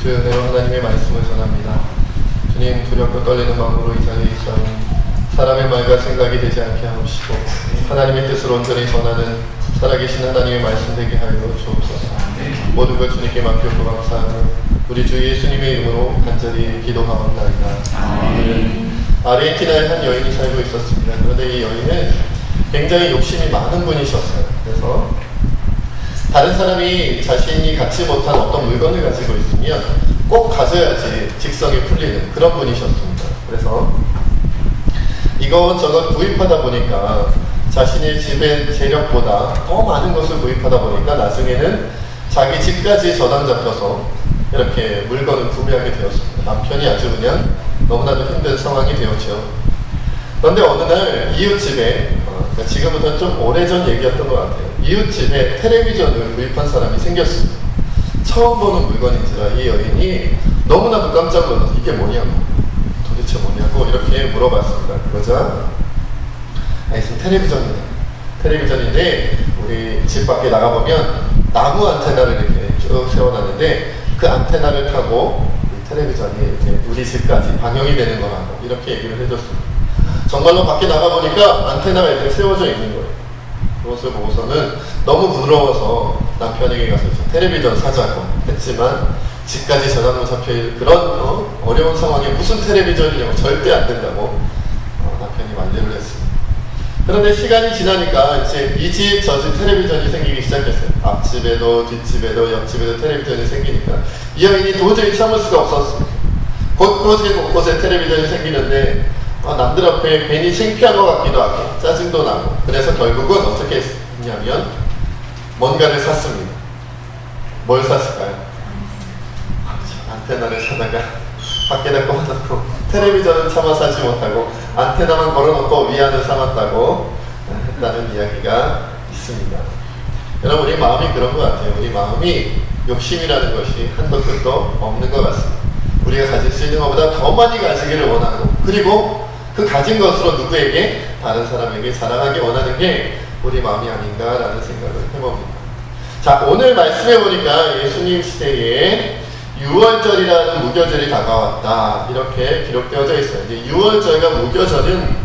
주의 하나님의 말씀을 전합니다. 주님, 두렵고 떨리는 마음으로 이 자리에 있사오니 사람의 말과 생각이 되지 않게 하옵시고 하나님의 뜻을 온전히 전하는 살아계신 하나님의 말씀 되게 하여 주옵소서. 모든 것 주님께 맡겼고 감사하며 우리 주 예수님의 이름으로 간절히 기도하옵나이다. 아르헨티나에 한 여인이 살고 있었습니다. 그런데 이 여인은 굉장히 욕심이 많은 분이셨어요. 그래서 다른 사람이 자신이 갖지 못한 어떤 물건을 가지고 있으면 꼭 가져야지 직성이 풀리는 그런 분이셨습니다. 그래서 이것저것 구입하다 보니까 자신의 집의 재력보다 더 많은 것을 구입하다 보니까 나중에는 자기 집까지 저당 잡혀서 이렇게 물건을 구매하게 되었습니다. 남편이 아주 그냥 너무나도 힘든 상황이 되었죠. 그런데 어느 날 이웃집에 지금부터 좀 오래전 얘기였던 것 같아요. 이웃집에 텔레비전을 구입한 사람이 생겼습니다. 처음 보는 물건인지라 이 여인이 너무나도 깜짝 놀라서 이게 뭐냐고, 도대체 뭐냐고 이렇게 물어봤습니다. 그러자 무슨 텔레비전인데 우리 집 밖에 나가보면 나무 안테나를 이렇게 쭉 세워놨는데 그 안테나를 타고 이 텔레비전이 이렇게 우리 집까지 방영이 되는 거라고 이렇게 얘기를 해줬습니다. 정말로 밖에 나가보니까 안테나가 이렇게 세워져 있는 거예요. 그것을 보고서는 너무 부러워서 남편에게 가서 텔레비전 사자고 했지만 집까지 전화로 잡혀있는 그런 어려운 상황에 무슨 텔레비전이냐고 절대 안 된다고 남편이 만류를 했습니다. 그런데 시간이 지나니까 이제 이 집 저 집 텔레비전이 생기기 시작했어요. 앞집에도 뒷집에도 옆집에도 텔레비전이 생기니까 이 여인이 도저히 참을 수가 없었습니다. 곳곳에 텔레비전이 생기는데 남들 앞에 괜히 창피한 것 같기도 하고 짜증도 나고 그래서 결국은 어떻게 했냐면 뭔가를 샀습니다. 뭘 샀을까요? 안테나를 사다가 밖에다 꽂아놓고 텔레비전은 차마 사지 못하고 안테나만 걸어놓고 위안을 삼았다고 했다는 이야기가 있습니다. 여러분, 우리 마음이 그런 것 같아요. 우리 마음이 욕심이라는 것이 한도 끝도 없는 것 같습니다. 우리가 가질 수 있는 것보다 더 많이 가지기를 원하고 그리고 그 가진 것으로 누구에게 다른 사람에게 자랑하기 원하는 게 우리 마음이 아닌가라는 생각을 해봅니다. 자, 오늘 말씀해 보니까 예수님 시대에 유월절이라는 무교절이 다가왔다 이렇게 기록되어져 있어요. 이제 유월절과 무교절은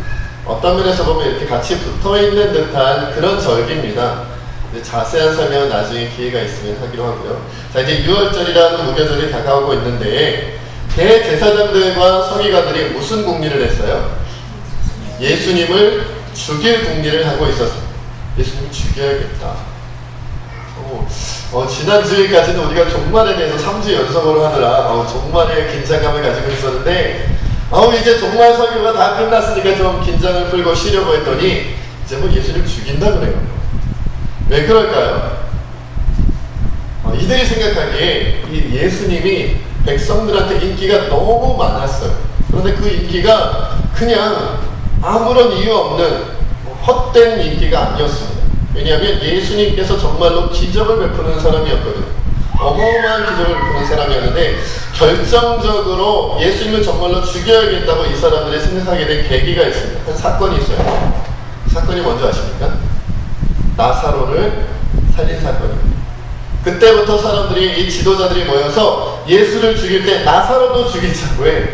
어떤 면에서 보면 이렇게 같이 붙어있는 듯한 그런 절기입니다. 이제 자세한 설명은 나중에 기회가 있으면 하기로 하고요. 자, 이제 유월절이라는 무교절이 다가오고 있는데 대제사장들과 서기관들이 무슨 궁리를 했어요? 예수님을 죽일 궁리를 하고 있었습니다. 예수님을 죽여야겠다. 지난 주일까지는 우리가 종말에 대해서 3주 연속으로 하느라 종말의 긴장감을 가지고 있었는데 이제 종말 설교가 다 끝났으니까 좀 긴장을 풀고 쉬려고 했더니 이제 뭐 예수님 죽인다 그래요. 왜 그럴까요? 이들이 생각하기에 이 예수님이 백성들한테 인기가 너무 많았어요. 그런데 그 인기가 그냥 아무런 이유 없는 헛된 인기가 아니었습니다. 왜냐하면 예수님께서 정말로 기적을 베푸는 사람이었거든요. 어마어마한 기적을 베푸는 사람이었는데 결정적으로 예수님을 정말로 죽여야겠다고 이 사람들이 생각하게 된 계기가 있습니다. 한 사건이 있어요. 사건이 뭔지 아십니까? 나사로를 살린 사건입니다. 그때부터 사람들이 이 지도자들이 모여서 예수를 죽일 때 나사로도 죽이자고 해.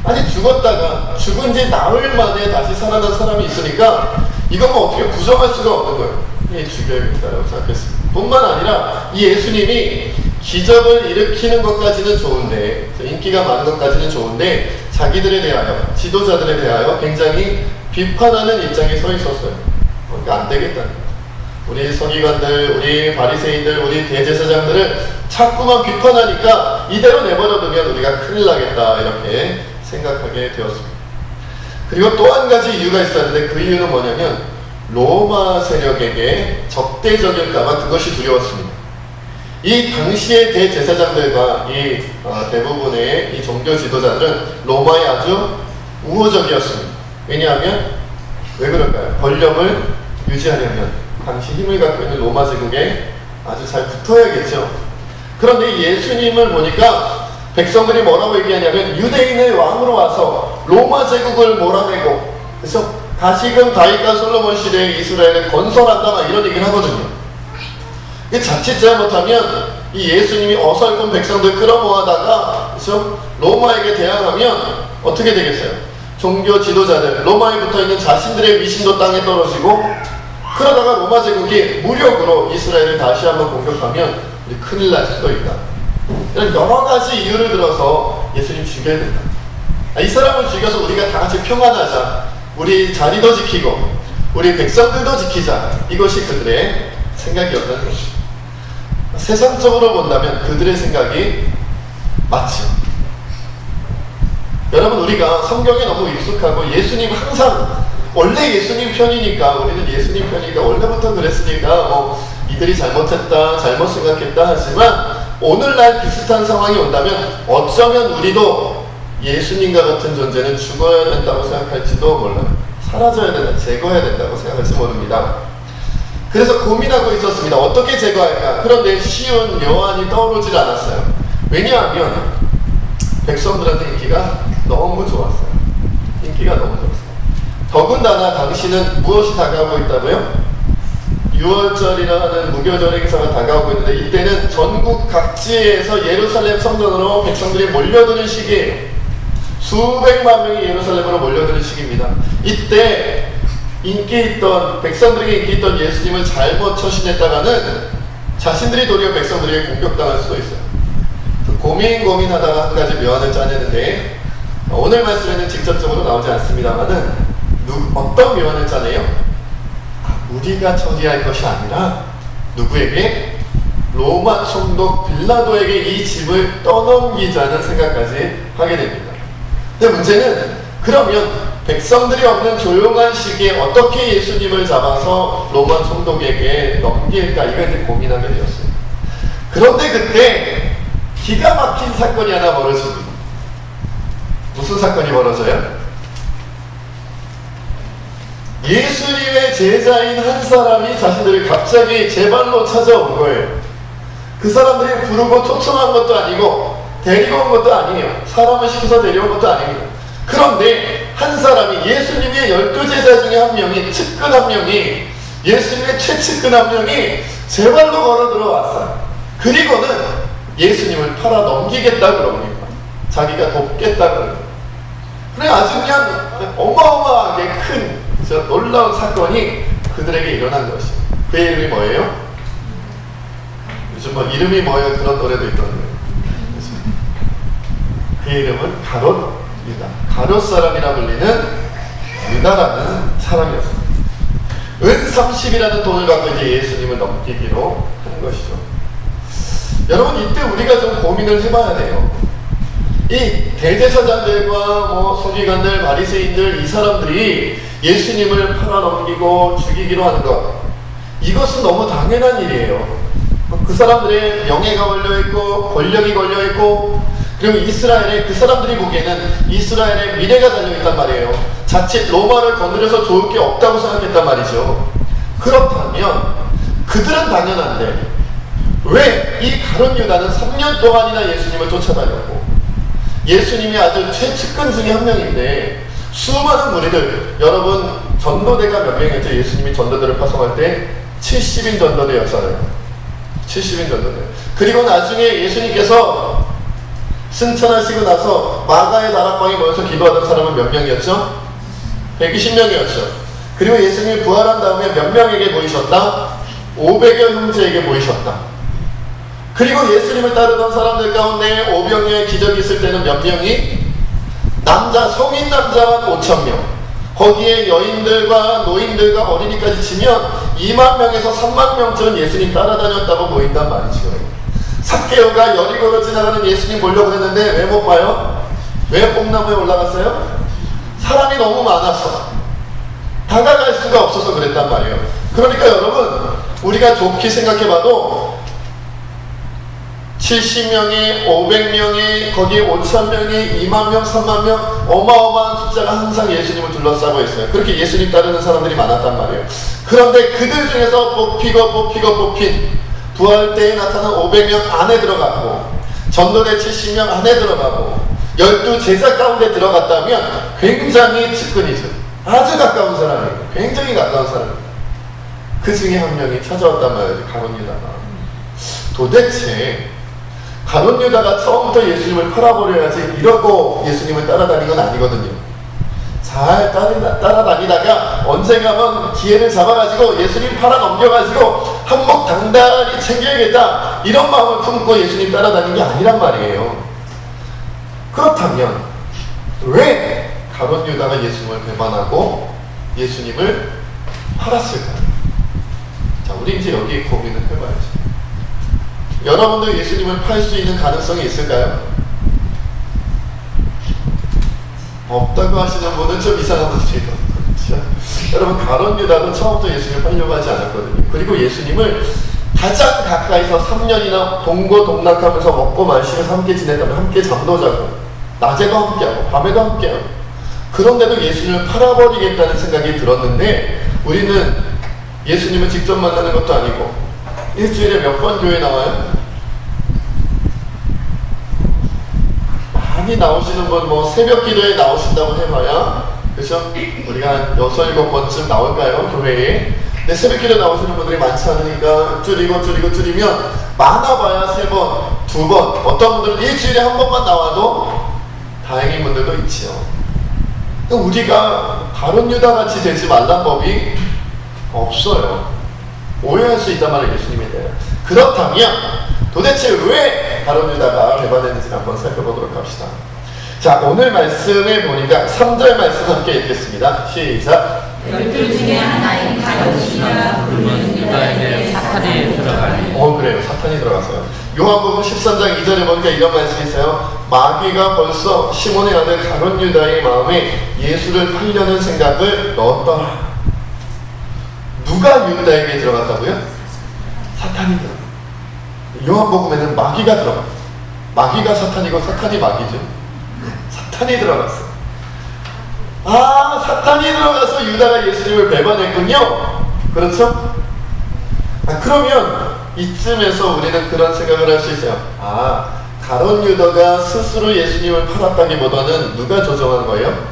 아니 죽었다가 죽은 지 나흘 만에 다시 살아난 사람이 있으니까 이건 뭐 어떻게 부정할 수가 없는 거예요. 죽여야겠다라고 생각했습니다. 뿐만 아니라 이 예수님이 기적을 일으키는 것까지는 좋은데 인기가 많은 것까지는 좋은데 자기들에 대하여 지도자들에 대하여 굉장히 비판하는 입장에 서 있었어요. 그러니까 안 되겠다는 거예요. 우리 서기관들, 우리 바리새인들, 우리 대제사장들을 자꾸만 비판하니까 이대로 내버려두면 우리가 큰일 나겠다 이렇게 생각하게 되었습니다. 그리고 또 한 가지 이유가 있었는데 그 이유는 뭐냐면 로마 세력에게 적대적일까봐 그것이 두려웠습니다. 이 당시의 대제사장들과 이 대부분의 이 종교 지도자들은 로마에 아주 우호적이었습니다. 왜냐하면 왜 그럴까요? 권력을 유지하려면 당시 힘을 갖고 있는 로마 제국에 아주 잘 붙어야겠죠. 그런데 예수님을 보니까 백성들이 뭐라고 얘기하냐면 유대인의 왕으로 와서 로마 제국을 몰아내고 그래서 다시금 다윗과 솔로몬 시대의 이스라엘을 건설한다 막 이런 얘기를 하거든요. 자칫 잘못하면 이 예수님이 어설픈 백성들 끌어모아다가 그렇죠? 로마에게 대항하면 어떻게 되겠어요? 종교 지도자들, 로마에 붙어있는 자신들의 미신도 땅에 떨어지고, 그러다가 로마 제국이 무력으로 이스라엘을 다시 한번 공격하면 우리 큰일 날 수도 있다. 이런 여러 가지 이유를 들어서 예수님 죽여야 된다. 이 사람을 죽여서 우리가 다 같이 평안하자, 우리 자리도 지키고 우리 백성들도 지키자, 이것이 그들의 생각이었다는 것입니다. 세상적으로 본다면 그들의 생각이 맞죠. 여러분, 우리가 성경에 너무 익숙하고 예수님 항상 원래 예수님 편이니까, 우리는 예수님 편이니까, 원래부터 그랬으니까 뭐 이들이 잘못했다, 잘못 생각했다 하지만, 오늘날 비슷한 상황이 온다면 어쩌면 우리도 예수님과 같은 존재는 죽어야 된다고 생각할지도 몰라요. 사라져야 된다, 제거해야 된다고 생각할지 모릅니다. 그래서 고민하고 있었습니다. 어떻게 제거할까? 그런데 쉬운 묘안이 떠오르질 않았어요. 왜냐하면 백성들한테 인기가 너무 좋았어요. 인기가 너무 좋았어요. 더군다나 당시는 무엇이 다가오고 있다고요? 6월절이라는 무교절 행사가 다가오고 있는데, 이때는 전국 각지에서 예루살렘 성전으로 백성들이 몰려드는 시기예요. 수백만 명이 예루살렘으로 몰려드는 시기입니다. 이때 인기 있던, 백성들에게 인기 있던 예수님을 잘못 처신했다가는 자신들이 도리어 백성들에게 공격당할 수도 있어요. 고민하다가 한 가지 묘안을 짜내는데, 오늘 말씀에는 직접적으로 나오지 않습니다만은 어떤 묘안을 짜내요? 우리가 처리할 것이 아니라 누구에게? 로마 총독 빌라도에게 이 집을 떠넘기자는 생각까지 하게 됩니다. 근데 문제는, 그러면 백성들이 없는 조용한 시기에 어떻게 예수님을 잡아서 로마 총독에게 넘길까, 이걸 고민하게 되었어요. 그런데 그때 기가 막힌 사건이 하나 벌어집니다. 무슨 사건이 벌어져요? 예수님의 제자인 한 사람이 자신들을 갑자기 제 발로 찾아온 거예요. 그 사람들이 부르고 초청한 것도 아니고 데리고 온 것도 아니에요. 사람을 시켜서 데려온 것도 아닙니다. 그런데 한 사람이, 예수님의 12제자 중에 한 명이, 측근 한 명이, 예수님의 최측근 한 명이 제 발로 걸어 들어왔어요. 그리고는 예수님을 팔아 넘기겠다 그럽니다. 자기가 돕겠다 그럽니다. 그래, 아주 그냥 어마어마하게 큰 놀라운 사건이 그들에게 일어난 것이에요. 그의 이름이 뭐예요? 요즘 뭐 이름이 뭐예요? 그런 노래도 있던데. 그의 이름은 가롯입니다. 가롯 사람이라 불리는 유다라는 사람이었습니다. 은 30이라는 돈을 갖고 이제 예수님을 넘기기로 하는 것이죠. 여러분, 이때 우리가 좀 고민을 해봐야 돼요. 이 대제사장들과 뭐 서기관들, 바리새인들, 이 사람들이 예수님을 팔아넘기고 죽이기로 하는 것, 이것은 너무 당연한 일이에요. 그 사람들의 명예가 걸려있고 권력이 걸려있고, 그리고 이스라엘에, 그 사람들이 보기에는 이스라엘의 미래가 달려있단 말이에요. 자칫 로마를 건드려서 좋을 게 없다고 생각했단 말이죠. 그렇다면 그들은 당연한데 왜 이 가룟 유다는 3년 동안이나 예수님을 쫓아다녔고, 예수님이 아주 최측근 중에 한 명인데 수많은 무리들, 여러분 전도대가 몇 명이었죠? 예수님이 전도대를 파송할 때 70인 전도대였잖아요. 70인 전도대. 그리고 나중에 예수님께서 승천하시고 나서 마가의 다락방에 모여서 기도하던 사람은 몇 명이었죠? 120명이었죠. 그리고 예수님이 부활한 다음에 몇 명에게 보이셨다? 500여 형제에게 보이셨다. 그리고 예수님을 따르던 사람들 가운데 5병의 기적이 있을 때는 몇 명이? 남자, 성인 남자 5,000명. 거기에 여인들과 노인들과 어린이까지 치면 2만 명에서 3만 명쯤은 예수님 따라다녔다고 보인단 말이죠. 삭개오가 여리고로 지나가는 예수님 보려고 했는데 왜 못 봐요? 왜 뽕나무에 올라갔어요? 사람이 너무 많아서 다가갈 수가 없어서 그랬단 말이에요. 그러니까 여러분, 우리가 좋게 생각해봐도 70명이, 500명이, 거기에 5,000명이, 2만 명, 3만 명, 어마어마한 숫자가 항상 예수님을 둘러싸고 있어요. 그렇게 예수님 따르는 사람들이 많았단 말이에요. 그런데 그들 중에서 뽑힌 부활 때에 나타난 500명 안에 들어갔고, 전도대 70명 안에 들어가고, 12제자 가운데 들어갔다면 굉장히 측근이죠. 아주 가까운 사람이에요. 굉장히 가까운 사람이에요. 그 중에 한 명이 찾아왔단 말이에요. 가룟 유다가. 도대체 가룟 유다가 처음부터 예수님을 팔아버려야지 이러고 예수님을 따라다닌 건 아니거든요. 잘 따라다니다가 언젠가면 기회를 잡아가지고 예수님 팔아 넘겨가지고 한몫 단단히 챙겨야겠다 이런 마음을 품고 예수님 따라다닌 게 아니란 말이에요. 그렇다면 왜 가룟 유다가 예수님을 배반하고 예수님을 팔았을까요? 자, 우리 이제 여기 고민을 해봐야죠. 여러분도 예수님을 팔 수 있는 가능성이 있을까요? 없다고 하시는 분은 좀 이상한 분이에요. 그렇죠? 여러분, 가룟 유다도 처음부터 예수님을 팔려고 하지 않았거든요. 그리고 예수님을 가장 가까이서 3년이나 동고동락하면서 먹고 마시면서 함께 지냈다면 함께 잠도 자고 낮에도 함께하고 밤에도 함께하고 그런데도 예수님을 팔아버리겠다는 생각이 들었는데 우리는 예수님을 직접 만나는 것도 아니고 일주일에 몇 번 교회 나와요? 많이 나오시는 분 뭐 새벽 기도에 나오신다고 해봐야 그렇죠? 우리가 한 6, 7번쯤 나올까요? 교회에. 근데 새벽 기도 나오시는 분들이 많지 않으니까 줄이면 많아봐야 3번, 2번 어떤 분들은 일주일에 한 번만 나와도 다행인 분들도 있지요. 우리가 가룟 유다같이 되지 말란 법이 없어요. 오해할 수 있단 말을 예수님이 돼요. 그렇다면 도대체 왜 가룟 유다가 배반했는지 한번 살펴보도록 합시다. 자, 오늘 말씀에 보니까 3절 말씀 함께 읽겠습니다. 시작. 12 중에 하나인 가룟 유다가 부르는 유다에게 사탄이 들어가니. 그래요. 사탄이 들어갔어요. 요한복음 13장 2절에 보니까 이런 말씀이 있어요. 마귀가 벌써 시몬의 아들 가룟 유다의 마음에 예수를 팔려는 생각을 넣었더라. 누가 유다에게 들어갔다고요? 사탄이 들어갔어요. 요한복음에는 마귀가 들어갔어요. 마귀가 사탄이고 사탄이 마귀죠. 사탄이 들어갔어요. 사탄이 들어가서 유다가 예수님을 배반했군요. 그렇죠? 그러면 이쯤에서 우리는 그런 생각을 할 수 있어요. 가룟 유다가 스스로 예수님을 팔았다기보다는 누가 조정한 거예요?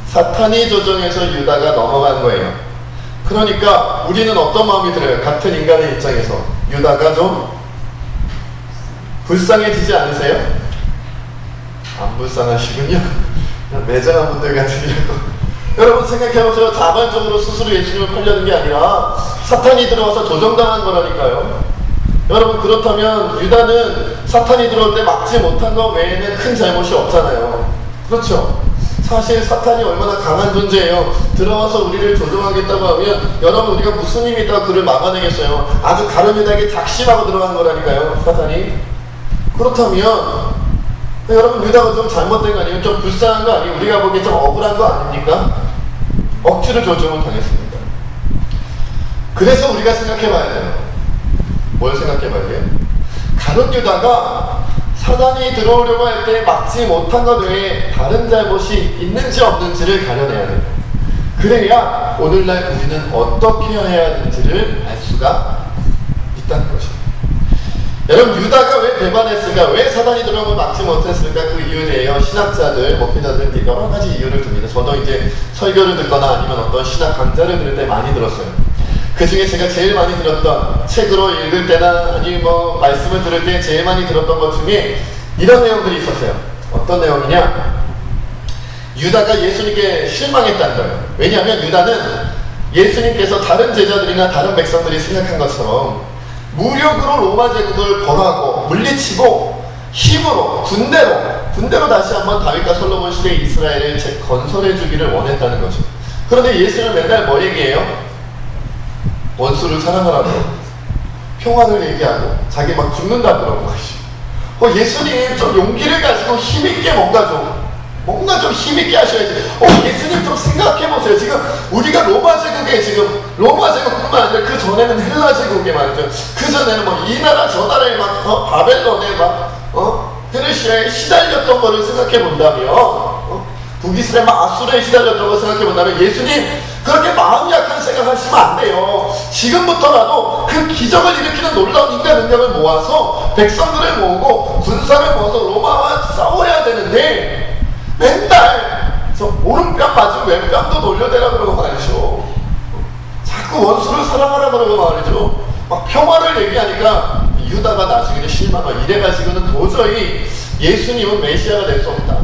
사탄이 조정해서 유다가 넘어간 거예요. 그러니까 우리는 어떤 마음이 들어요? 같은 인간의 입장에서 유다가 좀 불쌍해지지 않으세요? 안 불쌍하시군요. 매정한 분들 같으려고. 여러분 생각해보세요. 자발적으로 스스로 예수님을 팔려는 게 아니라 사탄이 들어와서 조정당한 거라니까요. 여러분, 그렇다면 유다는 사탄이 들어올 때 막지 못한 것 외에는 큰 잘못이 없잖아요. 그렇죠? 사실 사탄이 얼마나 강한 존재예요. 들어와서 우리를 조종하겠다고 하면 여러분, 우리가 무슨 힘이 있다고 그를 막아내겠어요? 아주 가룟 유다에게 작심하고 들어간 거라니까요, 사탄이. 그렇다면 여러분, 유다가 좀 잘못된 거 아니에요? 좀 불쌍한 거 아니에요? 우리가 보기에 좀 억울한 거 아닙니까? 억지로 조종을 당했습니다. 그래서 우리가 생각해봐야 돼요. 뭘 생각해봐야 돼요? 가룟 유다가 사단이 들어오려고 할 때 막지 못한 것 외에 다른 잘못이 있는지 없는지를 가려내야 돼요. 그래야 오늘날 우리는 어떻게 해야 하는지를 알 수가 있다는 것입니다. 여러분, 유다가 왜 배반했을까? 왜 사단이 들어온 걸 막지 못했을까? 그 이유에 대해 신학자들, 목회자들 여러 가지 이유를 듭니다. 저도 이제 설교를 듣거나 아니면 어떤 신학 강좌를 들을 때 많이 들었어요. 그 중에 제가 제일 많이 들었던, 책으로 읽을 때나 아니면 뭐 말씀을 들을 때 제일 많이 들었던 것 중에 이런 내용들이 있었어요. 어떤 내용이냐? 유다가 예수님께 실망했다는 거예요. 왜냐하면 유다는 예수님께서 다른 제자들이나 다른 백성들이 생각한 것처럼 무력으로 로마 제국을 벌하고 물리치고 힘으로 군대로 다시 한번 다윗과 솔로몬 시대의 이스라엘을 재건설해 주기를 원했다는 거죠. 그런데 예수는 맨날 뭐 얘기해요? 원수를 사랑하라고, 평화를 얘기하고 자기 막 죽는다더라고. 예수님 좀 용기를 가지고 힘있게 뭔가 좀 힘있게 하셔야지. 예수님 좀 생각해보세요. 지금 우리가 로마 제국뿐만 아니라 그 전에는 헬라 제국에 말이죠. 그 전에는 뭐 이 나라 저 나라에 막 바벨론에 페르시아에 시달렸던 거를 생각해본다면 북이스라엘 아수르에 시달렸던 걸 생각해본다면 예수님 그렇게 마음 약한 생각하시면 안 돼요. 지금부터라도 그 기적을 일으키는 놀라운 인간 능력을 모아서 백성들을 모으고 군사를 모아서 로마와 싸워야 되는데 맨날 오른뺨 맞으면 왼뺨도 돌려대라 그러고 말이죠. 자꾸 원수를 사랑하라 그러고 말이죠. 막 평화를 얘기하니까 유다가 나중에는 실망하고 이래가지고는 도저히 예수님은 메시아가 될 수 없다,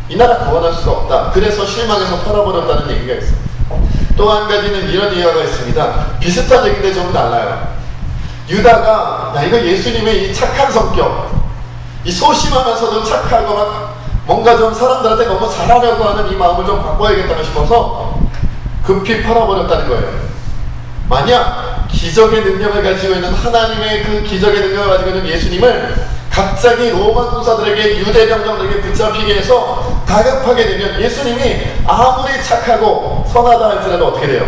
이 나라 구원할 수가 없다, 그래서 실망해서 팔아버렸다는 얘기가 있어요. 또 한 가지는 이런 이야기가 있습니다. 비슷한 얘기인데 좀 달라요. 유다가 야, 이거 예수님의 이 착한 성격, 이 소심하면서도 착하고 막 뭔가 좀 사람들한테 너무 잘하려고 하는 이 마음을 좀 바꿔야겠다 싶어서 급히 팔아버렸다는 거예요. 만약 기적의 능력을 가지고 있는, 하나님의 그 기적의 능력을 가지고 있는 예수님을 갑자기 로마 군사들에게, 유대 병정들에게 붙잡히게 해서 다급하게 되면 예수님이 아무리 착하고 선하다 할지라도 어떻게 돼요?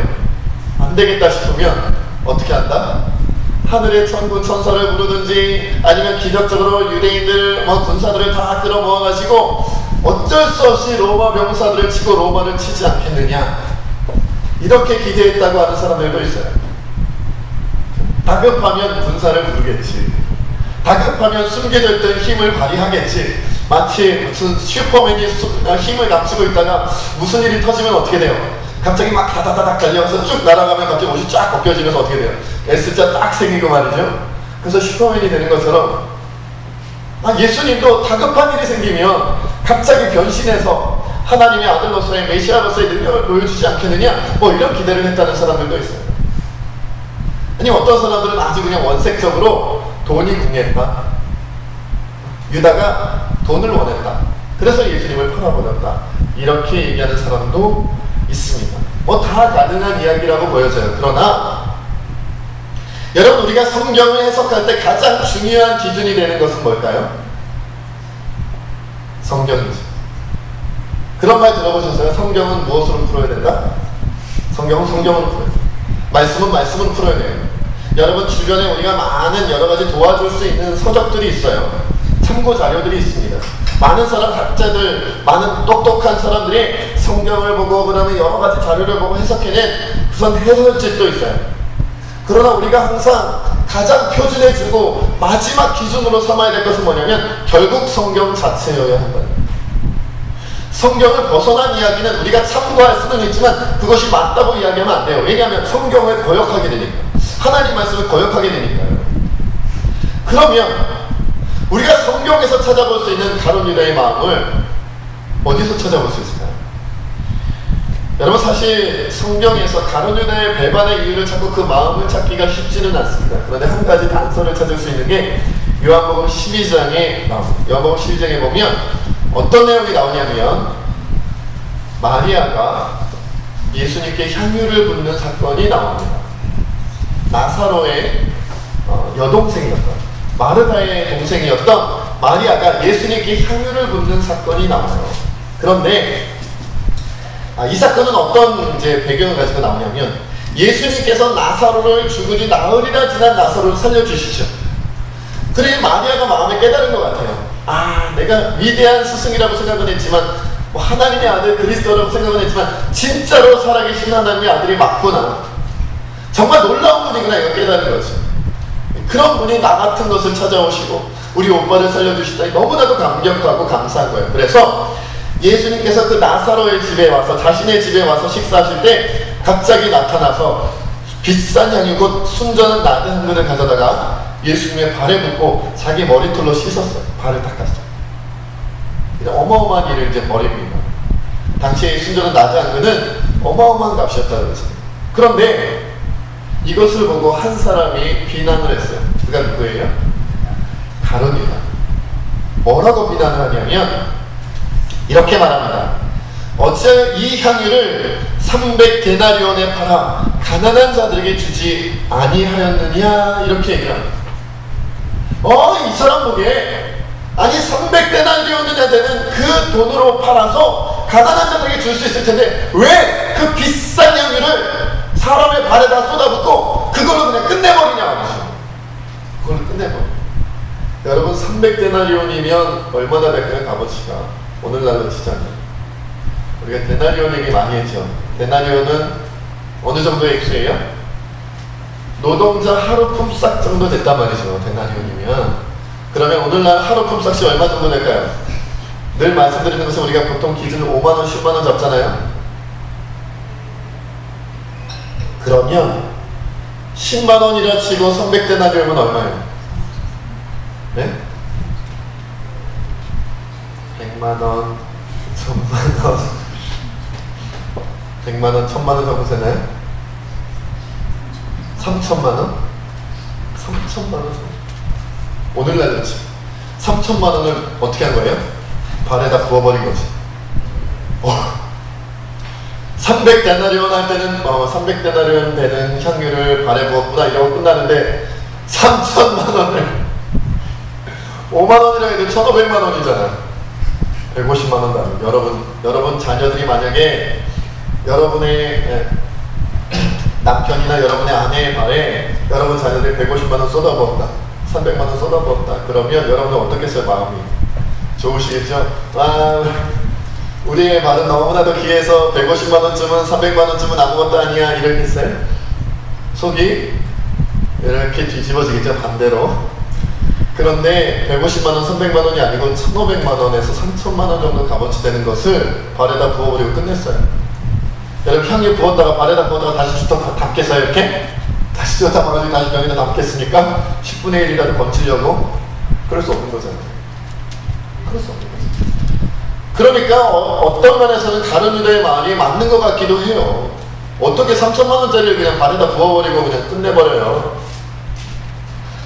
안 되겠다 싶으면 어떻게 한다? 하늘의 천군 천사를 부르든지 아니면 기적적으로 유대인들 군사들을 다 끌어모아가지고 어쩔 수 없이 로마 병사들을 치고 로마를 치지 않겠느냐, 이렇게 기대했다고 하는 사람들도 있어요. 다급하면 군사를 부르겠지, 다급하면 숨겨져 있던 힘을 발휘하겠지. 마치 무슨 슈퍼맨이 힘을 감추고 있다가 무슨 일이 터지면 어떻게 돼요? 갑자기 막 다다다닥 달려가서 쭉 날아가면 갑자기 옷이 쫙 벗겨지면서 어떻게 돼요? S자 딱 생기고 말이죠. 그래서 슈퍼맨이 되는 것처럼 예수님도 다급한 일이 생기면 갑자기 변신해서 하나님의 아들로서의 메시아로서의 능력을 보여주지 않겠느냐, 뭐 이런 기대를 했다는 사람들도 있어요. 아니 어떤 사람들은 아주 그냥 원색적으로 돈이 궁했다, 유다가 돈을 원했다, 그래서 예수님을 팔아버렸다, 이렇게 얘기하는 사람도 있습니다. 뭐 다 가능한 이야기라고 보여져요. 그러나 여러분, 우리가 성경을 해석할 때 가장 중요한 기준이 되는 것은 뭘까요? 성경이죠. 그런 말 들어보셨어요? 성경은 무엇으로 풀어야 된다? 성경은 성경으로 풀어야 된다. 말씀은 말씀으로 풀어야 돼요. 여러분 주변에 우리가 많은 여러가지 도와줄 수 있는 서적들이 있어요. 참고 자료들이 있습니다. 많은 사람, 학자들, 많은 똑똑한 사람들이 성경을 보고 그 다음에 여러가지 자료를 보고 해석해낸 우선 해설집도 있어요. 그러나 우리가 항상 가장 표준해주고 마지막 기준으로 삼아야 될 것은 뭐냐면 결국 성경 자체여야 한다. 성경을 벗어난 이야기는 우리가 참고할 수는 있지만 그것이 맞다고 이야기하면 안 돼요. 왜냐하면 성경을 거역하게 되니까, 하나님 말씀을 거역하게 되니까요. 그러면 우리가 성경에서 찾아볼 수 있는 가룟 유다의 마음을 어디서 찾아볼 수 있을까요? 여러분, 사실 성경에서 가룟 유다의 배반의 이유를 찾고 그 마음을 찾기가 쉽지는 않습니다. 그런데 한 가지 단서를 찾을 수 있는 게 요한복음 12장에 나옵니다. 요한복음 12장에 보면 어떤 내용이 나오냐면 마리아가 예수님께 향유를 붓는 사건이 나옵니다. 나사로의 여동생이었던, 마르다의 동생이었던 마리아가 예수님께 향유를 붓는 사건이 나와요. 그런데 이 사건은 어떤 이제 배경을 가지고 나오냐면 예수님께서 나사로를 죽으니 나흘이나 지난 나사로를 살려주시죠. 그래 마리아가 마음에 깨달은 것 같아요. 내가 위대한 스승이라고 생각은 했지만 뭐 하나님의 아들 그리스도라고 생각은 했지만 진짜로 살아계신 하나님의 아들이 맞구나, 정말 놀라운 분이구나, 이거 깨달은 거죠. 그런 분이 나 같은 것을 찾아오시고 우리 오빠를 살려주시다니 너무나도 감격하고 감사한 거예요. 그래서 예수님께서 그 나사로의 집에 와서, 자신의 집에 와서 식사하실 때 갑자기 나타나서 비싼 향유 곧 순전한 나드 한 그릇을 가져다가 예수님의 발에 붓고 자기 머리털로 씻었어요. 발을 닦았어요. 어마어마한 일을 이제 벌입니다. 당시에 순전한 나드 한 그릇은 어마어마한 값이었다는 거죠. 그런데 이것을 보고 한 사람이 비난을 했어요. 그가 누구예요? 가룟 유다. 뭐라고 비난을 하냐면 이렇게 말합니다. 어째 이 향유를 300데나리온에 팔아 가난한 자들에게 주지 아니하였느냐, 이렇게 얘기를 합니다. 이 사람 보기에 300데나리온이나 되는 그 돈으로 팔아서 가난한 자들에게 줄 수 있을 텐데 왜 그 비싼 향유를 사람의 발에다 쏟아붓고 그걸로 그냥 끝내버리냐, 그걸 끝내버려. 여러분, 300데나리온이면 얼마나 될까요? 값어치가 오늘날로 치자면 우리가 데나리온 얘기 많이 했죠. 데나리온은 어느 정도의 액수예요? 노동자 하루 품삯 정도 됐단 말이죠. 데나리온이면. 그러면 오늘날 하루 품삯이 얼마 정도 될까요? 늘 말씀드리는 것은 우리가 보통 기준을 5만원, 10만원 잡잖아요. 그러면 10만원이라 치고 300데나리온은 얼마예요? 100만원, 1000만원, 100만원, 1000만원 정도 되나요? 3000만원? 3000만원? 오늘날 그렇지. 3000만원을 어떻게 한 거예요? 발에다 부어버린 거지. 300데나리온 할 때는 300데나리온 되는 향유를 발에 부었구나 이러고 끝나는데 3000만원을 5만원이라 해도 1500만원이잖아. 150만원 다르고. 여러분 자녀들이 만약에 여러분의 남편이나 여러분의 아내의 발에 여러분 자녀들이 150만원 쏟아부었다, 300만원 쏟아부었다 그러면 여러분은 어떻겠어요? 마음이 좋으시겠죠? 우리의 발은 너무나도 귀해서 150만원쯤은 300만원쯤은 아무것도 아니야 이러겠어요? 속이 이렇게 뒤집어지겠죠? 반대로. 그런데 150만원, 300만원이 아니고 1500만원에서 3000만원 정도 값어치 되는 것을 발에다 부어버리고 끝냈어요. 여러분 향유 부었다가 발에다 부었다가 다시 주워 담겠어요? 이렇게? 다시 주워 담아가지고 다시 병에다 담겠습니까? 10분의 1이라도 건치려고? 그럴 수 없는 거잖아요. 그럴 수 없는 거죠. 그러니까 어떤 면에서는 다른 유대의 말이 맞는 것 같기도 해요. 어떻게 3000만원짜리를 그냥 발에다 부어버리고 그냥 끝내버려요.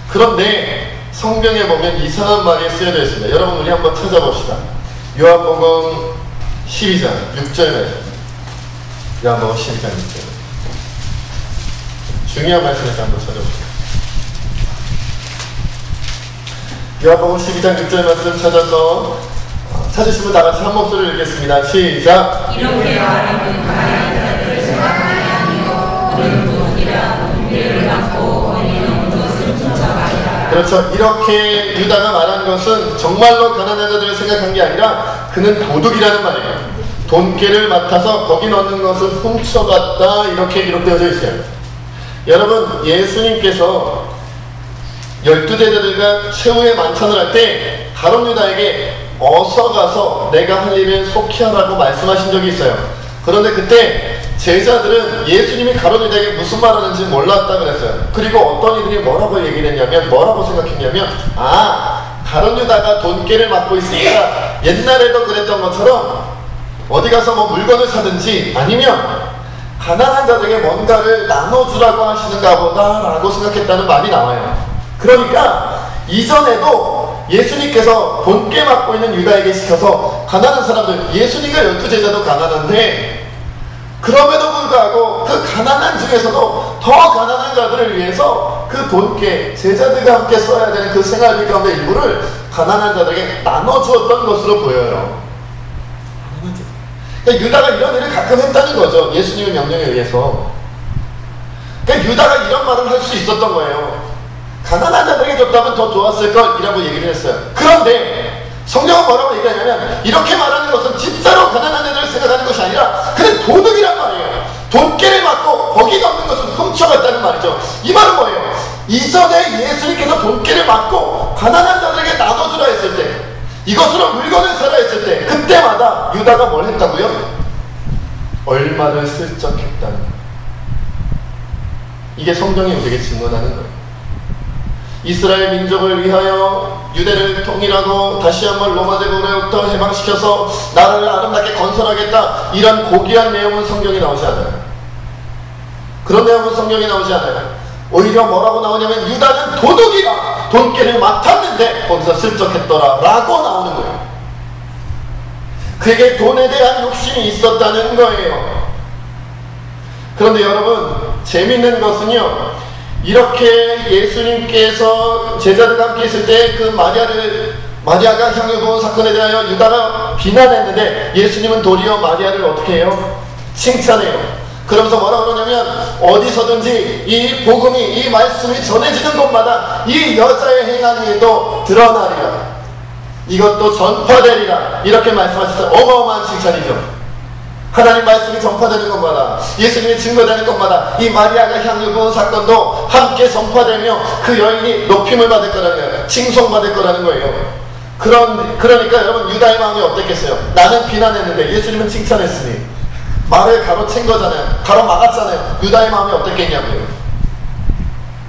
그런데 성경에 보면 이상한 말이 쓰여져 있습니다. 여러분 우리 한번 찾아봅시다. 요한복음 12장 6절에 요한복음 12장 6절 중요한 말씀이니까 한번 찾아봅시다. 요한복음 12장 6절 말씀 찾아서 찾으시면 다같이 한 목소리를 읽겠습니다. 시작. 이렇게 말하는 가난한 자들을 생각하니 아니요 우리는 도둑이라 은혜를 받고 의인은 그것을 훔쳐가리라. 그렇죠. 이렇게 유다가 말한 것은 정말로 가난한 자들을 생각한 게 아니라 그는 도둑이라는 말이에요. 돈깨를 맡아서 거기 넣는 것을 훔쳐갔다 이렇게 기록되어져 있어요. 여러분 예수님께서 12제자들과 최후의 만찬을 할 때 가룟 유다에게 어서 가서 내가 할 일을 속히 하라고 말씀하신 적이 있어요. 그런데 그때 제자들은 예수님이 가룟 유다에게 무슨 말 하는지 몰랐다 그랬어요. 그리고 어떤 이들이 뭐라고 얘기를 했냐면 뭐라고 생각했냐면 가룟 유다가 돈깨를 맡고 있으니까 옛날에도 그랬던 것처럼 어디 가서 뭐 물건을 사든지 아니면 가난한 자들에게 뭔가를 나눠주라고 하시는가 보다 라고 생각했다는 말이 나와요. 그러니까 이전에도 예수님께서 돈깨 맡고 있는 유다에게 시켜서 가난한 사람들, 예수님과 12제자도 가난한데 그럼에도 불구하고 그 가난한 중에서도 더 가난한 자들을 위해서 그 돈깨, 제자들과 함께 써야 되는 그 생활비 가운데 일부를 가난한 자들에게 나눠주었던 것으로 보여요. 그러니까 유다가 이런 일을 가끔 했다는 거죠. 예수님의 명령에 의해서. 그러니까 유다가 이런 말을 할 수 있었던 거예요. 가난한 자들에게 줬다면 더 좋았을 걸 이라고 얘기를 했어요. 그런데 성경은 뭐라고 얘기하냐면 이렇게 말하는 것은 진짜로 가난한 자들을 생각하는 것이 아니라 그는 도둑이란 말이에요. 돈깨를 맞고 거기 넣는 것은 훔쳐갔다는 말이죠. 이 말은 뭐예요? 이전에 예수님께서 돈깨를 맞고 가난한 자들에게 나눠주라 했을 때, 이것으로 물건을 사라 했을 때 그때마다 유다가 뭘 했다고요? 얼마를 슬쩍 했다는 거예요. 이게 성경이 우리에게 증언하는 거예요. 이스라엘 민족을 위하여 유대를 통일하고 다시 한번 로마 제국으로부터 해방시켜서 나라를 아름답게 건설하겠다, 이런 고귀한 내용은 성경에 나오지 않아요. 그런 내용은 성경에 나오지 않아요. 오히려 뭐라고 나오냐면 유다는 도둑이라 돈깨를 맡았는데 거기서 슬쩍 했더라 라고 나오는 거예요. 그에게 돈에 대한 욕심이 있었다는 거예요. 그런데 여러분 재밌는 것은요, 이렇게 예수님께서 제자들과 함께 있을 때 그 마리아가 향유 부은 사건에 대하여 유다가 비난했는데 예수님은 도리어 마리아를 어떻게 해요? 칭찬해요. 그러면서 뭐라고 그러냐면 어디서든지 이 복음이, 이 말씀이 전해지는 곳마다 이 여자의 행한 일도 드러나리라, 이것도 전파되리라, 이렇게 말씀하셨어요. 어마어마한 칭찬이죠. 하나님 말씀이 전파되는 것마다, 예수님이 증거되는 것마다 이 마리아가 향유 부은 사건도 함께 전파되며 그 여인이 높임을 받을 거라는 거예요. 칭송받을 거라는 거예요. 그러니까 여러분 유다의 마음이 어땠겠어요? 나는 비난했는데 예수님은 칭찬했으니 말을 가로챈 거잖아요. 가로막았잖아요. 유다의 마음이 어땠겠냐고요.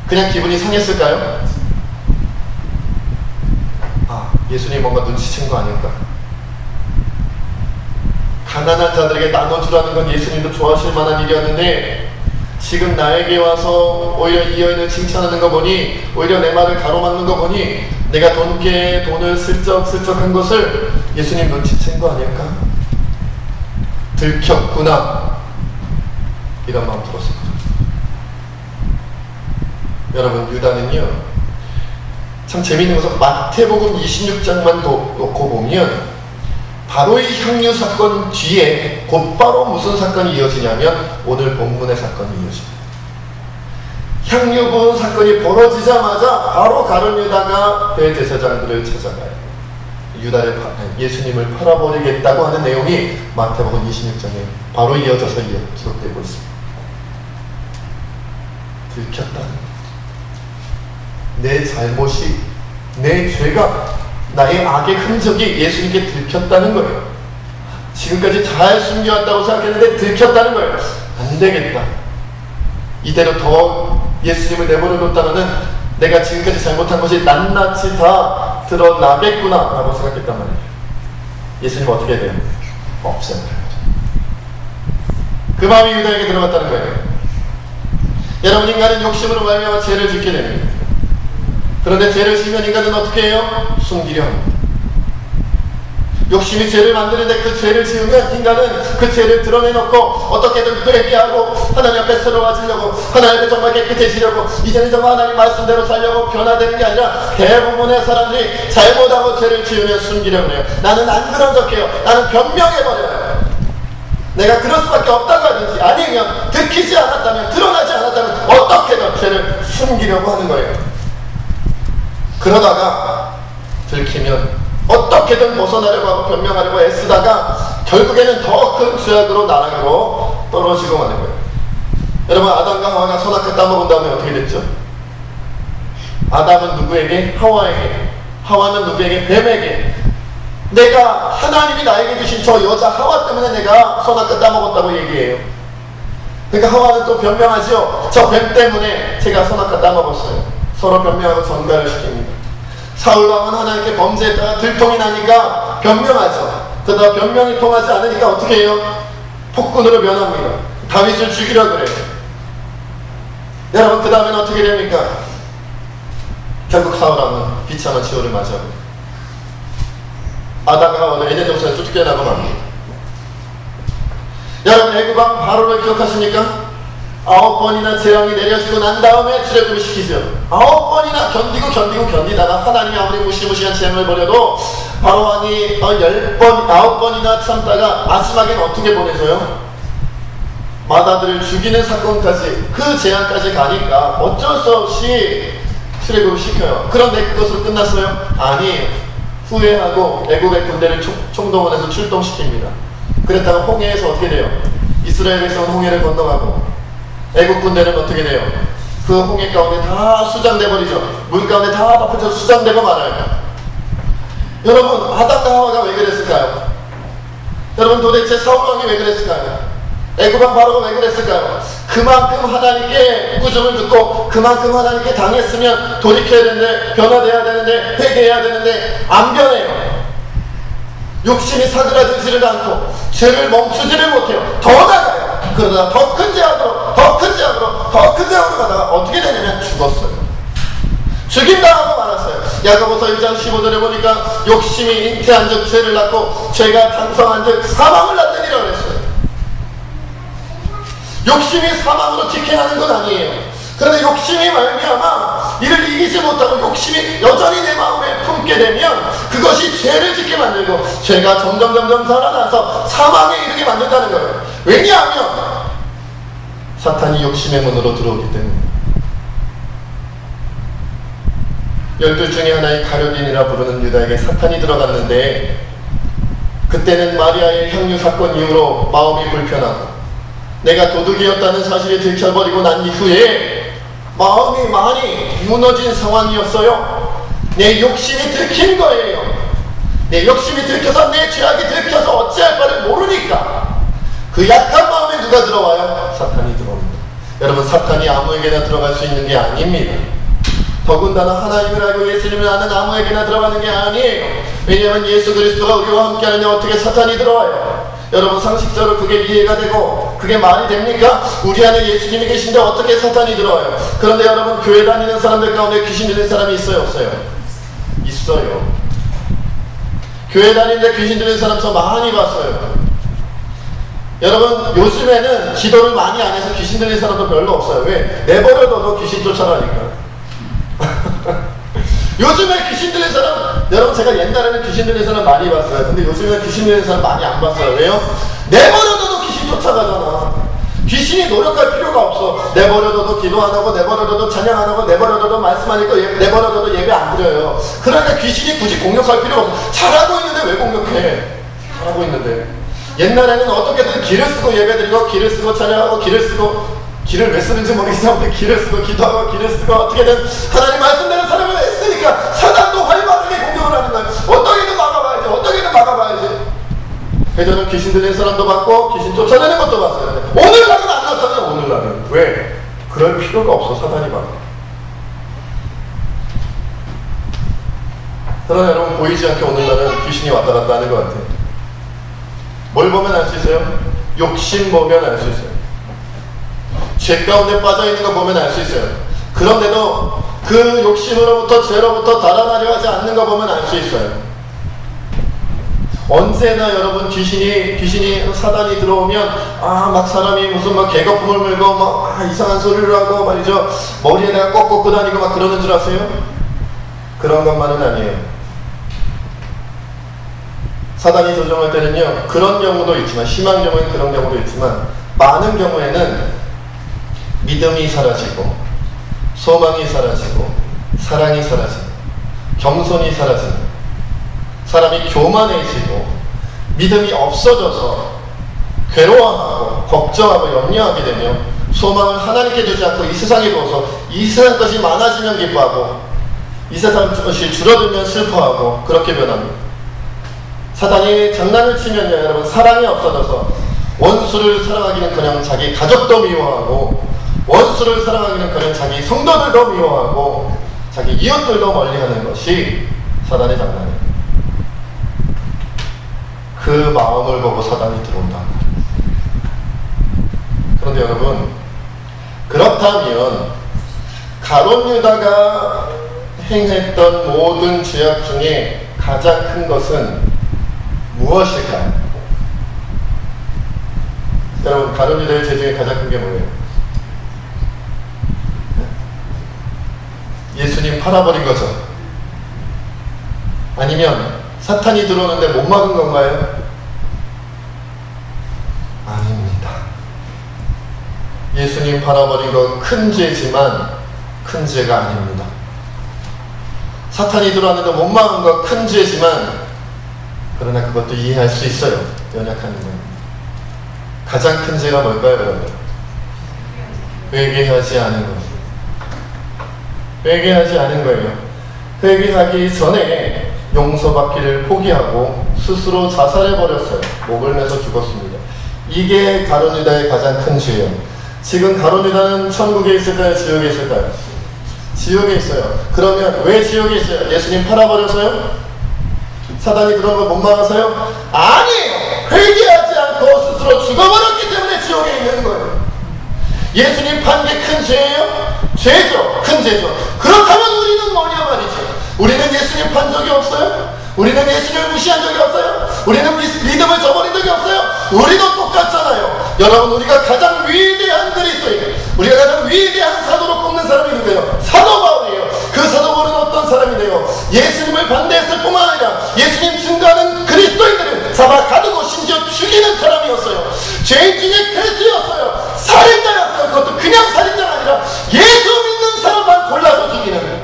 그냥 기분이 상했을까요? 예수님이 뭔가 눈치챈 거 아닐까? 가난한 자들에게 나눠주라는 건 예수님도 좋아하실 만한 일이었는데, 지금 나에게 와서 오히려 이 여인을 칭찬하는 거 보니, 오히려 내 말을 가로막는 거 보니, 내가 돈을 슬쩍슬쩍한 것을 예수님 눈치챈 거 아닐까? 들켰구나, 이런 마음 들었을 거죠. 여러분, 유다는요 참 재미있는 것은 마태복음 26장만 놓고 보면 바로 이 향유 사건 뒤에 곧바로 무슨 사건이 이어지냐면 오늘 본문의 사건이 이어집니다. 향유 부은 사건이 벌어지자마자 바로 가룟 유다가 대제사장들을 찾아가요. 예수님을 팔아버리겠다고 하는 내용이 마태복음 26장에 바로 이어져서 기록되고 있습니다. 들켰다는 것. 내 잘못이, 내 죄가, 나의 악의 흔적이 예수님께 들켰다는 거예요. 지금까지 잘 숨겨왔다고 생각했는데 들켰다는 거예요. 안 되겠다. 이대로 더 예수님을 내버려뒀다가는 내가 지금까지 잘못한 것이 낱낱이 다 드러나겠구나 라고 생각했단 말이에요. 예수님은 어떻게 해야 돼요? 없애버려요. 그 마음이 유다에게 들어갔다는 거예요. 여러분, 인간은 욕심으로 말미암아 죄를 짓게 됩니다. 그런데 죄를 지면 인간은 어떻게 해요? 숨기려 합니다. 욕심이 죄를 만드는데 그 죄를 지으면 인간은 그 죄를 드러내놓고 어떻게든 회개하고 하나님 앞에 새로워지려고, 하나님 앞에 정말 깨끗해지려고, 이제는 정말 하나님 말씀대로 살려고 변화되는 게 아니라 대부분의 사람들이 잘못하고 죄를 지으면 숨기려고 해요. 나는 안 그런 척해요. 나는 변명해버려요. 내가 그럴 수밖에 없다고 하든지, 아니면 들키지 않았다면, 드러나지 않았다면 어떻게든 죄를 숨기려고 하는 거예요. 그러다가 들키면 어떻게든 벗어나려고 하고 변명하려고 애쓰다가 결국에는 더 큰 죄악으로 나락으로 떨어지고 마는 거예요. 여러분, 아담과 하와가 선악과 따먹은 다음에 어떻게 됐죠? 아담은 누구에게? 하와에게. 하와는 누구에게? 뱀에게. 내가, 하나님이 나에게 주신 저 여자 하와 때문에 내가 선악과 따먹었다고 얘기해요. 그러니까 하와는 또 변명하죠. 저 뱀 때문에 제가 선악과 따먹었어요. 서로 변명하고 전가를 시킵니다. 사울왕은 하나님께 범죄했다가 들통이 나니까 변명하죠. 그러다 변명이 통하지 않으니까 어떻게 해요? 폭군으로 변합니다. 다윗을 죽이려고 그래요. 여러분, 그 다음에는 어떻게 됩니까? 결국 사울왕은 비참한 치호를 맞이하고 아담과 하와는 에덴 동산에 쫓겨나고 맙니다. 여러분, 애굽왕 바로를 기억하십니까? 9번이나 재앙이 내려지고 난 다음에 출애굽을 시키죠. 9번이나 견디다가 하나님이 아무리 무시무시한 재앙을 벌여도 바로왕이 9번이나 참다가 마지막엔 어떻게 보내서요? 마다들을 죽이는 사건까지, 그 재앙까지 가니까 어쩔 수 없이 출애굽을 시켜요. 그런데 그것으로 끝났어요? 아니에요. 후회하고 애굽의 군대를 총동원해서 출동시킵니다. 그랬다가 홍해에서 어떻게 돼요? 이스라엘에서 홍해를 건너가고 애국 군대는 어떻게 돼요? 그 홍해 가운데 다 수장돼 버리죠. 물 가운데 다 바쁘져 수장되고 말아요. 여러분, 아담과 하와가 왜 그랬을까요? 여러분, 도대체 사울왕이 왜 그랬을까요? 애굽왕 바로가 왜 그랬을까요? 그만큼 하나님께 꾸중을 듣고 그만큼 하나님께 당했으면 돌이켜야 되는데, 변화돼야 되는데, 회개해야 되는데 안 변해요. 욕심이 사그라들지를 않고 죄를 멈추지를 못해요. 더 나가요. 그러다가 더 큰 죄악으로 가다가 어떻게 되냐면 죽었어요. 죽임당하고 말았어요. 야고보서 1장 15절에 보니까 욕심이 잉태한 즉 죄를 낳고 죄가 장성한 즉 사망을 낳느니라 그랬어요. 욕심이 사망으로 직행하는 건 아니에요. 그런데 욕심이 말미암아 이를 이기지 못하고 욕심이 여전히 내 마음에 품게 되면 그것이 죄를 짓게 만들고 죄가 점점 살아나서 사망에 이르게 만든다는 거예요. 왜냐하면 사탄이 욕심의 문으로 들어오기 때문에. 12 중에 하나인 가룟인이라 부르는 유다에게 사탄이 들어갔는데, 그때는 마리아의 향유 사건 이후로 마음이 불편하고 내가 도둑이었다는 사실이 들켜버리고 난 이후에 마음이 많이 무너진 상황이었어요. 내 욕심이 들킨 거예요. 내 욕심이 들켜서, 내 죄악이 들켜서 어찌할 바를 모르니까 그 약한 마음에 누가 들어와요? 사탄이 들어옵니다. 여러분, 사탄이 아무에게나 들어갈 수 있는 게 아닙니다. 더군다나 하나님을 알고 예수님을 아는 아무에게나 들어가는 게 아니에요. 왜냐하면 예수 그리스도가 우리와 함께하는데 어떻게 사탄이 들어와요? 여러분 상식적으로 그게 이해가 되고 그게 말이 됩니까? 우리 안에 예수님이 계신데 어떻게 사탄이 들어와요? 그런데 여러분 교회 다니는 사람들 가운데 귀신 들린 사람이 있어요? 없어요? 있어요. 교회 다니는데 귀신 들린 사람 저 많이 봤어요. 여러분 요즘에는 기도를 많이 안 해서 귀신 들린 사람도 별로 없어요. 왜? 내버려둬도 귀신 쫓아가니까. 요즘에 귀신 들린 사람, 여러분 제가 옛날에는 귀신 들린 사람 많이 봤어요. 근데 요즘에는 귀신 들린 사람 많이 안 봤어요. 왜요? 내버려둬도 귀신 쫓아가잖아. 귀신이 노력할 필요가 없어. 내버려둬도 기도 안 하고, 내버려둬도 찬양 안 하고, 내버려둬도 말씀 안 읽고, 내버려둬도 예배 안 드려요. 그러니까 귀신이 굳이 공격할 필요가 없어. 잘하고 있는데 왜 공격해? 잘하고 있는데. 옛날에는 어떻게든 기를 쓰고 예배드리고, 기를 쓰고 찬양하고, 기를 왜 쓰는지 모르겠는데 기를 쓰고 기도하고 기를 쓰고 어떻게든 하나님 말씀대로 사람을 했으니까 사단도 활발하게 공격을 하는 거예요. 어떻게든 막아봐야지, 어떻게든 막아봐야지. 회전은 귀신 들린 사람도 봤고 귀신 쫓아내는 것도 봤어요. 오늘날은 안 나타나요. 오늘날은. 왜? 그럴 필요가 없어. 사단이 봐. 그러나 여러분 보이지 않게 오늘날은 귀신이 왔다 갔다 하는 것 같아요. 뭘 보면 알 수 있어요? 욕심 보면 알 수 있어요. 죄 가운데 빠져있는 거 보면 알 수 있어요. 그런데도 그 욕심으로부터 죄로부터 달아나려 하지 않는 거 보면 알 수 있어요. 언제나 여러분 귀신이 사단이 들어오면 막 사람이 무슨 막 개거품을 물고 막 이상한 소리를 하고 말이죠. 머리에다가 꼭 꽂고 다니고 막 그러는 줄 아세요? 그런 것만은 아니에요. 사단이 조종할 때는요 그런 경우도 있지만 심한 경우에는 그런 경우도 있지만 많은 경우에는 믿음이 사라지고 소망이 사라지고 사랑이 사라지고 겸손이 사라지고 사람이 교만해지고 믿음이 없어져서 괴로워하고 걱정하고 염려하게 되며 소망을 하나님께 두지 않고 이 세상에 두어서 이 세상 것이 많아지면 기뻐하고 이 세상 것이 줄어들면 슬퍼하고 그렇게 변합니다. 사단이 장난을 치면요 여러분 사랑이 없어져서 원수를 사랑하기는커녕 자기 가족도 미워하고 원수를 사랑하기는커녕 자기 성도들도 미워하고 자기 이웃들도 멀리하는 것이 사단의 장난이에요. 그 마음을 보고 사단이 들어온다. 그런데 여러분 그렇다면 가룟 유다가 행했던 모든 죄악 중에 가장 큰 것은 무엇일까요? 여러분 가룟 유다의 죄 중에 가장 큰 게 뭐예요? 예수님 팔아버린 거죠. 아니면 사탄이 들어오는데 못 막은 건가요? 아닙니다. 예수님 팔아버린 건 큰 죄지만 큰 죄가 아닙니다. 사탄이 들어왔는데 못 막은 건 큰 죄지만 그러나 그것도 이해할 수 있어요. 연약한 인간. 가장 큰 죄가 뭘까요, 여러분? 회개하지 않은 것. 회개하지 않은 거예요. 회개하기 전에 용서받기를 포기하고 스스로 자살해버렸어요. 목을 매서 죽었습니다. 이게 가룟 유다의 가장 큰 죄예요. 지금 가룟 유다는 천국에 있을까요? 지옥에 있을까요? 지옥에 있어요. 그러면 왜 지옥에 있어요? 예수님 팔아버려서요? 사단이 그런 걸 못 막아서요? 아니에요! 회개하지 않고 스스로 죽어버렸기 때문에 지옥에 있는 거예요. 예수님 판 게 큰 죄예요? 죄죠. 큰 죄죠. 그렇다면 우리는 뭐냐 말이죠. 우리는 예수님 판 적이 없어요? 우리는 예수님을 무시한 적이 없어요? 우리는 믿음을 저버린 적이 없어요? 우리도 똑같잖아요. 여러분 우리가 가장 위대한 그리스도인, 우리가 가장 위대한 사도로 꼽는 사람이 누구예요? 사도 바울이에요. 그 사도 바울은 어떤 사람인데요? 예수님을 반대했을 뿐만 아니라 예수님 증거하는 그리스도인들을 잡아 가두고 심지어 죽이는 사람이었어요. 죄인 중에 괴수였어요. 살인자였어요. 그것도 그냥 살인자가 아니라 예수 믿는 사람만 골라서 죽이는,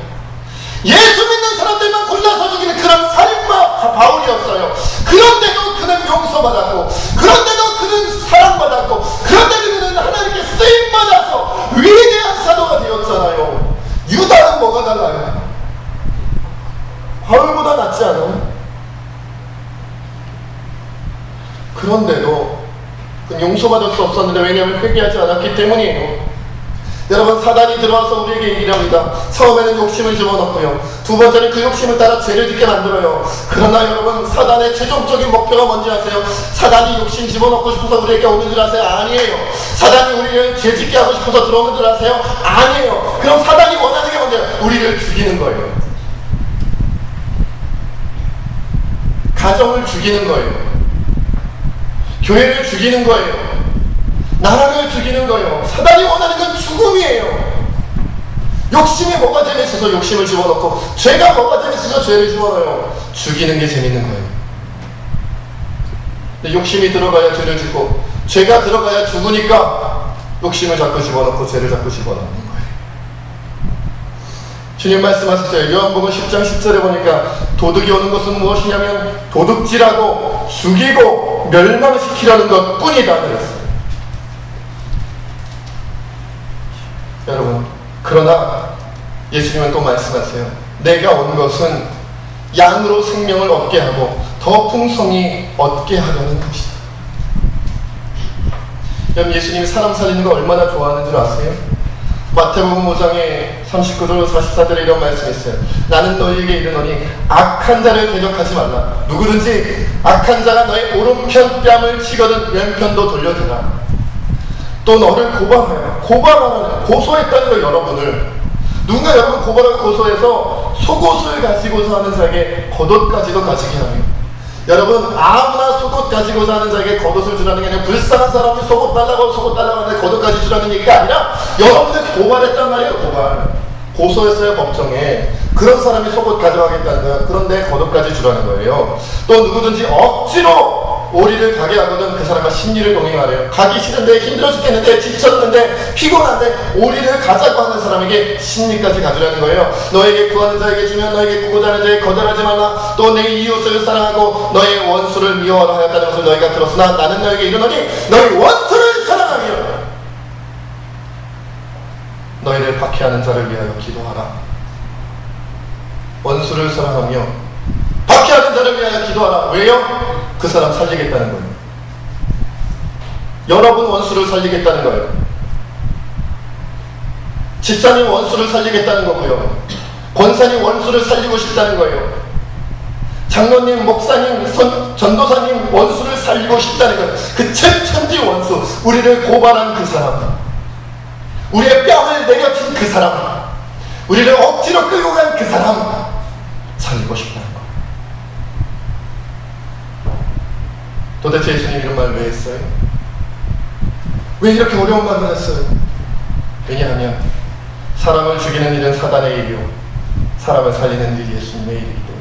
예수 믿는 사람들만 골라서 죽이는 그런 살인마 바울이었어요. 그런데도 그는 용서받았고, 그런데도 그는 사랑받았고, 그런데도 그는 하나님께 쓰임받아서 위대한 사도가 되었잖아요. 유다는 뭐가 달라요? 바울보다 낫지 않아요? 그런데도 그는 용서받을 수 없었는데 왜냐하면 회개하지 않았기 때문이에요. 여러분, 사단이 들어와서 우리에게 얘기를 합니다. 처음에는 욕심을 집어넣고요, 두 번째는 그 욕심을 따라 죄를 짓게 만들어요. 그러나 여러분, 사단의 최종적인 목표가 뭔지 아세요? 사단이 욕심 집어넣고 싶어서 우리에게 오는 줄 아세요? 아니에요. 사단이 우리를 죄 짓게 하고 싶어서 들어오는 줄 아세요? 아니에요. 그럼 사단이 원하는 게 뭔데요? 우리를 죽이는 거예요. 가정을 죽이는 거예요. 교회를 죽이는 거예요. 나라를 죽이는 거예요. 사단이 원하는 건 죽음이에요. 욕심이 뭐가 재밌어서 욕심을 집어넣고, 죄가 뭐가 재밌어서 죄를 집어넣어요. 죽이는 게 재밌는 거예요. 근데 욕심이 들어가야 죄를 짓고, 죄가 들어가야 죽으니까 욕심을 자꾸 집어넣고 죄를 자꾸 집어넣는 거예요. 주님 말씀하셨어요. 요한복음 10장 10절에 보니까 도둑이 오는 것은 무엇이냐면 도둑질하고 죽이고 멸망시키려는 것 뿐이다 그랬어요. 여러분, 그러나 예수님은 또 말씀하세요. 내가 온 것은 양으로 생명을 얻게 하고 더 풍성히 얻게 하려는 것이다. 여러분, 예수님이 사람 살리는 거 얼마나 좋아하는 줄 아세요? 마태복음 5장에 39절 44절에 이런 말씀이 있어요. 나는 너희에게 이르노니 악한 자를 대적하지 말라. 누구든지 악한 자가 너의 오른편 뺨을 치거든 왼편도 돌려주라. 또 너를 고발하는 고소했다는 걸, 여러분을 누군가 여러분 고발하고 고소해서 속옷을 가지고서 하는 자에게 겉옷까지도 가지게 하며, 여러분 아무나 속옷 가지고서 하는 자에게 겉옷을 주라는 게 아니라 불쌍한 사람이 속옷 달라고 하는데 겉옷까지 주라는 얘기가 아니라 여러분을 고발했단 말이에요. 고소했어요, 법정에. 그런 사람이 속옷 가져가겠다는 거예요. 그런데 겉옷까지 주라는 거예요. 또 누구든지 억지로 오리를 가게 하거든 그 사람과 심리를 동행하래요. 가기 싫은데 힘들어 죽겠는데 지쳤는데 피곤한데 오리를 가자고 하는 사람에게 심리까지 가주라는 거예요. 너에게 구하는 자에게 주면 너에게 구고자 하는 자에게 거절하지 말라. 또 내 이웃을 사랑하고 너의 원수를 미워하라 하였다는 것을 너희가 들었으나 나는 너에게 이르노니 너희 원수를 사랑하며 너희를 박해하는 자를 위하여 기도하라. 원수를 사랑하며 박해하는 자를 위하여 기도하라. 왜요? 그 사람 살리겠다는 거예요. 여러분 원수를 살리겠다는 거예요. 집사님 원수를 살리겠다는 거고요. 권사님 원수를 살리고 싶다는 거예요. 장로님, 목사님, 전도사님 원수를 살리고 싶다는 거예요. 그 천지 원수, 우리를 고발한 그 사람, 우리의 뺨을 내려친 그 사람, 우리를 억지로 끌고 간 그 사람 살리고 싶다는 거예요. 도대체 예수님 이런 말을 왜 했어요? 왜 이렇게 어려운 말을 했어요? 왜냐하면 사람을 죽이는 일은 사단의 일이요 사람을 살리는 일이 예수님의 일이기 때문에.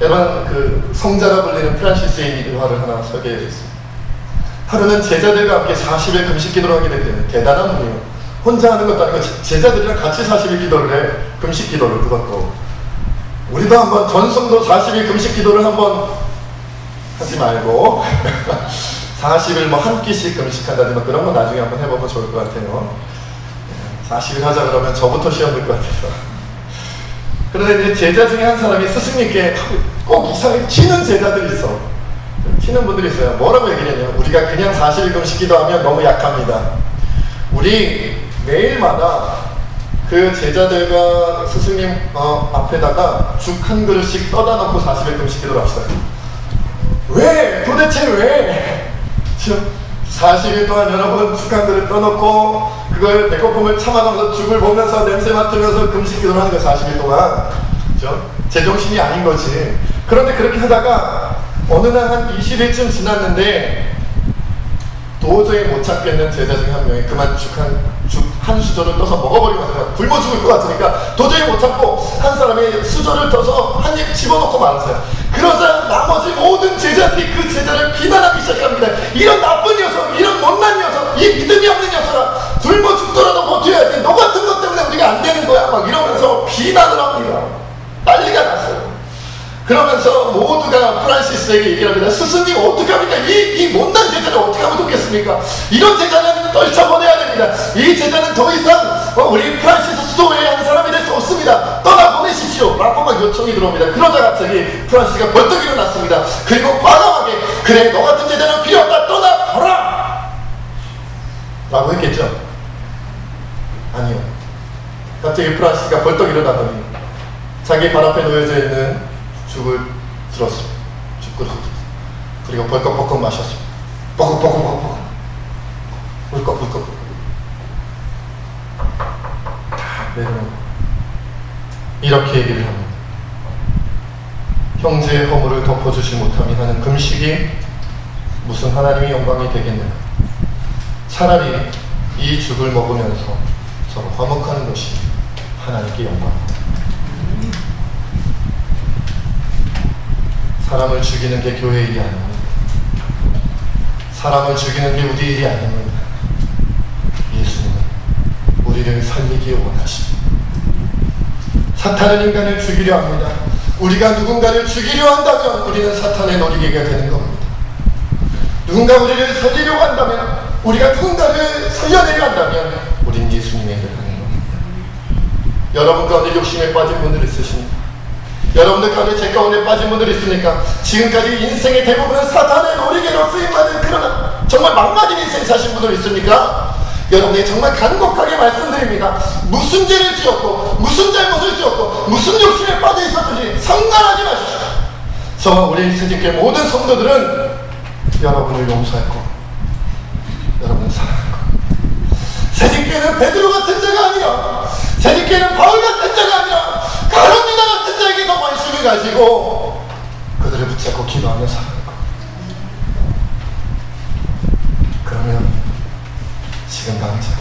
여러분, 그 성자라 불리는 프란시스의 일화를 하나 소개해드렸습니다. 하루는 제자들과 함께 40일 금식 기도를 하게 됐대요. 대단한 분이에요. 혼자 하는 것도 아니고 제자들이랑 같이 40일 기도를 해. 금식 기도를. 그것도 우리도 한번 전성도 40일 금식 기도를 한번 하지 말고 40일 뭐 한 끼씩 금식한다든지 뭐 그런 거 나중에 한번 해보면 좋을 것 같아요. 40일 하자 그러면 저부터 시험 들 것 같아서. 그런데 이제 제자 중에 한 사람이 스승님께 꼭 이상하게 튀는 제자들이 있어. 튀는 분들이 있어요. 뭐라고 얘기를 했냐면 우리가 그냥 40일 금식 기도하면 너무 약합니다. 우리 매일마다 그 제자들과 스승님 앞에다가 죽 한 그릇씩 떠다 놓고 40일 금식 기도를 합시다. 왜? 도대체 왜? 지금 40일 동안 여러분 죽 한 그릇 떠놓고 그걸 배고픔을 참아가면서 죽을 보면서 냄새 맡으면서 금식 기도를 하는 거야. 40일 동안. 그죠? 제정신이 아닌 거지. 그런데 그렇게 하다가 어느 날 한 20일쯤 지났는데 도저히 못 참겠는 제자 중에 한 명이 그만 죽 한 수저를 떠서 먹어버리면서 굶어 죽을 것 같으니까 도저히 못 참고 한 사람이 수저를 떠서 한 입 집어넣고 말았어요. 그러자 나머지 모든 제자들이 그 제자를 비난하기 시작합니다. 이런 나쁜 녀석, 이런 못난 녀석, 이 믿음이 없는 녀석아, 굶어 죽더라도 버텨야지. 너 같은 것 때문에 우리가 안 되는 거야. 막 이러면서 비난을 합니다. 난리가 났어요. 그러면서 모두가 프란시스에게 얘기를 합니다. 스승님 어떻게 합니까? 이 못난 제자를 어떻게 하면 좋겠습니까? 이런 제자는 떨쳐보내야 됩니다. 이 제자는 더 이상 우리 프란시스 수도회의 한 사람이 될 수 없습니다. 떠나보내십시오. 라고 막 요청이 들어옵니다. 그러자 갑자기 프란시스가 벌떡 일어났습니다. 그리고 과감하게 그래 너 같은 제자는 필요 없다. 떠나가라! 라고 했겠죠. 아니요. 갑자기 프란시스가 벌떡 일어나더니 자기 발 앞에 놓여져 있는 죽을 들었습니다. 죽그릇을 들었습니다. 그리고 벌컥벌컥 마셨습니다. 뻐걱뻐걱뻐걱 울컥울컥 다 내려놓고 이렇게 얘기를 합니다. 형제의 허물을 덮어주지 못함이 하는 금식이 무슨 하나님의 영광이 되겠는가. 차라리 이 죽을 먹으면서 서로 화목하는 것이 하나님께 영광입니다. 사람을 죽이는 게 교회 일이 아닙니다. 사람을 죽이는 게 우리 일이 아닙니다. 예수님은 우리를 살리기에 원하십니다. 사탄은 인간을 죽이려 합니다. 우리가 누군가를 죽이려 한다면 우리는 사탄의 놀이개가 되는 겁니다. 누군가 우리를 살리려고 한다면, 우리가 누군가를 살려내려 한다면 우린 예수님의 일을 하는 겁니다. 여러분 가운데 욕심에 빠진 분들 있으십니까? 여러분들 가운데 제 가운데 빠진 분들 있습니까? 지금까지 인생의 대부분은 사탄의 놀이개로 쓰임받은 그런 정말 망가진 인생 사신 분들 있습니까? 여러분에게 정말 간곡하게 말씀드립니다. 무슨 죄를 지었고 무슨 잘못을 지었고 무슨 욕심에 빠져 있었든지 상관하지 마십시오. 저와 우리 새집교회 모든 성도들은 여러분을 용서할 거고 여러분을 사랑할 거고, 새집교회는 베드로 같은 자가 아니라, 새집교회는 바울 같은 자가 아니라 가룟 유다 같은 자에게 더 관심을 가지고 그들을 붙잡고 기도하며 살아갈 거고. 그러면 지금 당장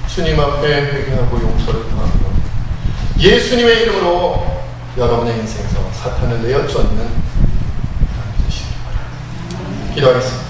주님 앞에 회개하고 용서를 구하고 예수님의 이름으로 여러분의 인생에서 사탄을 내어쫓는 사람이 되시기 바랍니다. 기도하겠습니다.